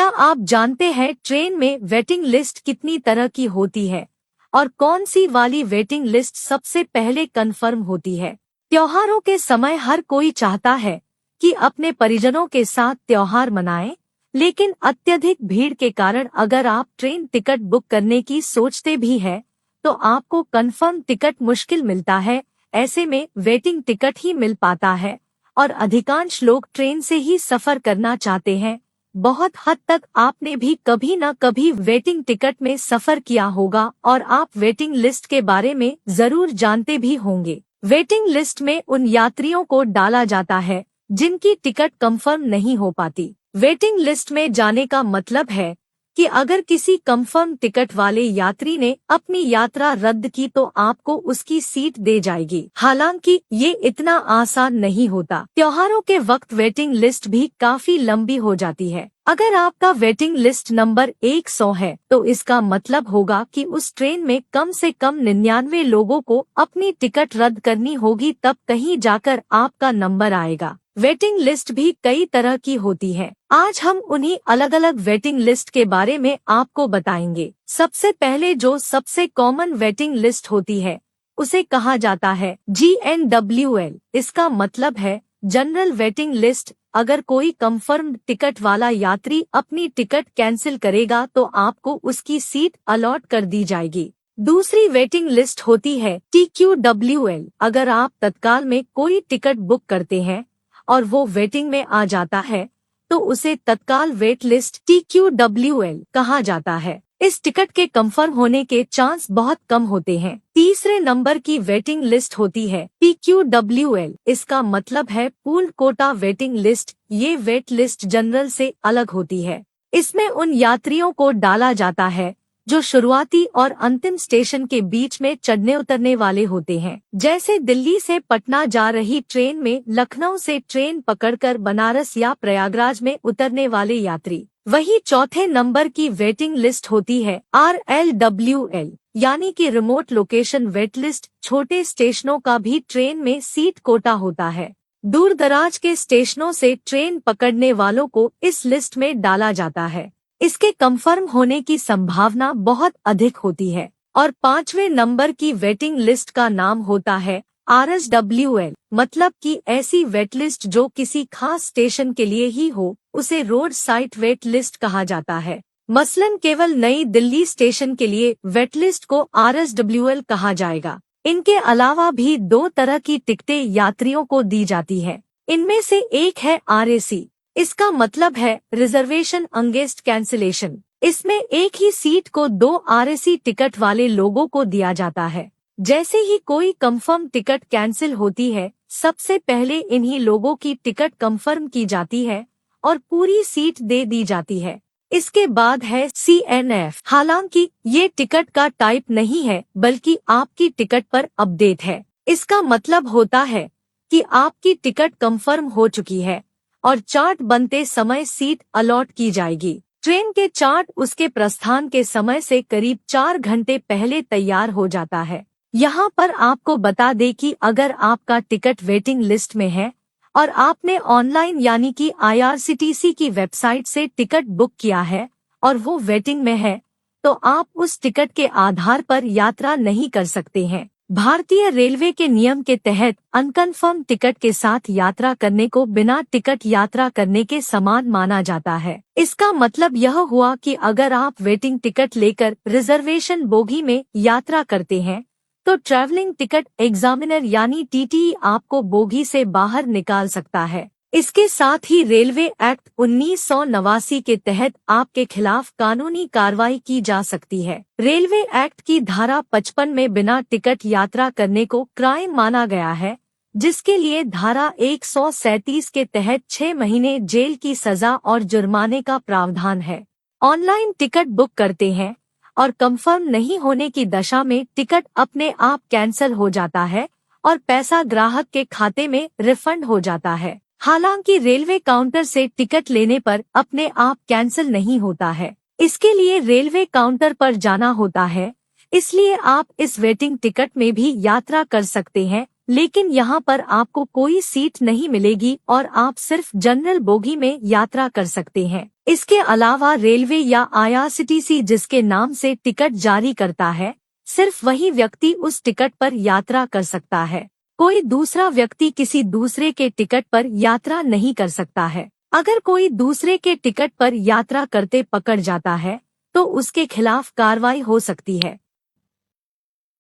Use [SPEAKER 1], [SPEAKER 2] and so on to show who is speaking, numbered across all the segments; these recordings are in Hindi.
[SPEAKER 1] क्या आप जानते हैं ट्रेन में वेटिंग लिस्ट कितनी तरह की होती है और कौन सी वाली वेटिंग लिस्ट सबसे पहले कंफर्म होती है? त्योहारों के समय हर कोई चाहता है कि अपने परिजनों के साथ त्योहार मनाएं, लेकिन अत्यधिक भीड़ के कारण अगर आप ट्रेन टिकट बुक करने की सोचते भी हैं, तो आपको कंफर्म टिकट मुश्किल मिलता है। ऐसे में वेटिंग टिकट ही मिल पाता है और अधिकांश लोग ट्रेन से ही सफर करना चाहते हैं। बहुत हद तक आपने भी कभी न कभी वेटिंग टिकट में सफर किया होगा और आप वेटिंग लिस्ट के बारे में जरूर जानते भी होंगे। वेटिंग लिस्ट में उन यात्रियों को डाला जाता है जिनकी टिकट कंफर्म नहीं हो पाती। वेटिंग लिस्ट में जाने का मतलब है कि अगर किसी कंफर्म टिकट वाले यात्री ने अपनी यात्रा रद्द की तो आपको उसकी सीट दे जाएगी। हालांकि ये इतना आसान नहीं होता। त्योहारों के वक्त वेटिंग लिस्ट भी काफी लंबी हो जाती है। अगर आपका वेटिंग लिस्ट नंबर 100 है तो इसका मतलब होगा कि उस ट्रेन में कम से कम 99 लोगों को अपनी टिकट रद्द करनी होगी, तब कहीं जाकर आपका नंबर आएगा। वेटिंग लिस्ट भी कई तरह की होती है। आज हम उन्हीं अलग अलग वेटिंग लिस्ट के बारे में आपको बताएंगे। सबसे पहले जो सबसे कॉमन वेटिंग लिस्ट होती है उसे कहा जाता है GNWL। इसका मतलब है जनरल वेटिंग लिस्ट। अगर कोई कंफर्म्ड टिकट वाला यात्री अपनी टिकट कैंसिल करेगा तो आपको उसकी सीट अलॉट कर दी जाएगी। दूसरी वेटिंग लिस्ट होती है TQWL। अगर आप तत्काल में कोई टिकट बुक करते हैं और वो वेटिंग में आ जाता है तो उसे तत्काल वेट लिस्ट TQWL कहा जाता है। इस टिकट के कंफर्म होने के चांस बहुत कम होते हैं। तीसरे नंबर की वेटिंग लिस्ट होती है PQWL। इसका मतलब है पूल कोटा वेटिंग लिस्ट। ये वेट लिस्ट जनरल से अलग होती है। इसमें उन यात्रियों को डाला जाता है जो शुरुआती और अंतिम स्टेशन के बीच में चढ़ने उतरने वाले होते हैं। जैसे दिल्ली से पटना जा रही ट्रेन में लखनऊ से ट्रेन पकड़कर बनारस या प्रयागराज में उतरने वाले यात्री। वही चौथे नंबर की वेटिंग लिस्ट होती है RLWL, यानी कि रिमोट लोकेशन वेट लिस्ट। छोटे स्टेशनों का भी ट्रेन में सीट कोटा होता है। दूर दराज के स्टेशनों से ट्रेन पकड़ने वालों को इस लिस्ट में डाला जाता है। इसके कंफर्म होने की संभावना बहुत अधिक होती है। और पांचवें नंबर की वेटिंग लिस्ट का नाम होता है RSWL, मतलब कि ऐसी वेट लिस्ट जो किसी खास स्टेशन के लिए ही हो, उसे रोड साइड वेट लिस्ट कहा जाता है। मसलन केवल नई दिल्ली स्टेशन के लिए वेट लिस्ट को RSWL कहा जाएगा। इनके अलावा भी दो तरह की टिकटें यात्रियों को दी जाती है। इनमें से एक है RAC। इसका मतलब है रिजर्वेशन अगेंस्ट कैंसिलेशन। इसमें एक ही सीट को 2 RAC टिकट वाले लोगों को दिया जाता है। जैसे ही कोई कंफर्म टिकट कैंसिल होती है, सबसे पहले इन्हीं लोगों की टिकट कंफर्म की जाती है और पूरी सीट दे दी जाती है। इसके बाद है CNF। हालांकि ये टिकट का टाइप नहीं है बल्कि आपकी टिकट पर अपडेट है। इसका मतलब होता है कि आपकी टिकट कंफर्म हो चुकी है और चार्ट बनते समय सीट अलॉट की जाएगी। ट्रेन के चार्ट उसके प्रस्थान के समय से करीब 4 घंटे पहले तैयार हो जाता है। यहाँ पर आपको बता दें कि अगर आपका टिकट वेटिंग लिस्ट में है और आपने ऑनलाइन यानी कि IRCTC की वेबसाइट से टिकट बुक किया है और वो वेटिंग में है, तो आप उस टिकट के आधार पर यात्रा नहीं कर सकते हैं। भारतीय रेलवे के नियम के तहत अनकन्फर्म टिकट के साथ यात्रा करने को बिना टिकट यात्रा करने के समान माना जाता है। इसका मतलब यह हुआ कि अगर आप वेटिंग टिकट लेकर रिजर्वेशन बोगी में यात्रा करते हैं तो ट्रैवलिंग टिकट एग्जामिनर यानी TTE आपको बोगी से बाहर निकाल सकता है। इसके साथ ही रेलवे एक्ट 1989 के तहत आपके खिलाफ कानूनी कार्रवाई की जा सकती है। रेलवे एक्ट की धारा 55 में बिना टिकट यात्रा करने को क्राइम माना गया है, जिसके लिए धारा 137 के तहत 6 महीने जेल की सजा और जुर्माने का प्रावधान है। ऑनलाइन टिकट बुक करते हैं और कंफर्म नहीं होने की दशा में टिकट अपने आप कैंसिल हो जाता है और पैसा ग्राहक के खाते में रिफंड हो जाता है। हालांकि रेलवे काउंटर से टिकट लेने पर अपने आप कैंसिल नहीं होता है। इसके लिए रेलवे काउंटर पर जाना होता है। इसलिए आप इस वेटिंग टिकट में भी यात्रा कर सकते हैं लेकिन यहाँ पर आपको कोई सीट नहीं मिलेगी और आप सिर्फ जनरल बोगी में यात्रा कर सकते हैं। इसके अलावा रेलवे या आईआरसीटीसी जिसके नाम से टिकट जारी करता है, सिर्फ वही व्यक्ति उस टिकट पर यात्रा कर सकता है। कोई दूसरा व्यक्ति किसी दूसरे के टिकट पर यात्रा नहीं कर सकता है। अगर कोई दूसरे के टिकट पर यात्रा करते पकड़ जाता है तो उसके खिलाफ कार्रवाई हो सकती है।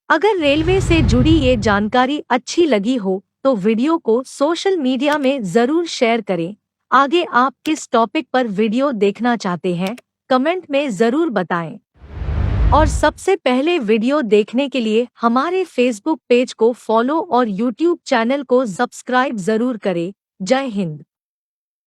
[SPEAKER 1] अगर रेलवे से जुड़ी ये जानकारी अच्छी लगी हो तो वीडियो को सोशल मीडिया में जरूर शेयर करें। आगे आप किस टॉपिक पर वीडियो देखना चाहते हैं कमेंट में जरूर बताएं। और सबसे पहले वीडियो देखने के लिए हमारे फेसबुक पेज को फॉलो और यूट्यूब चैनल को सब्सक्राइब जरूर करें। जय हिंद।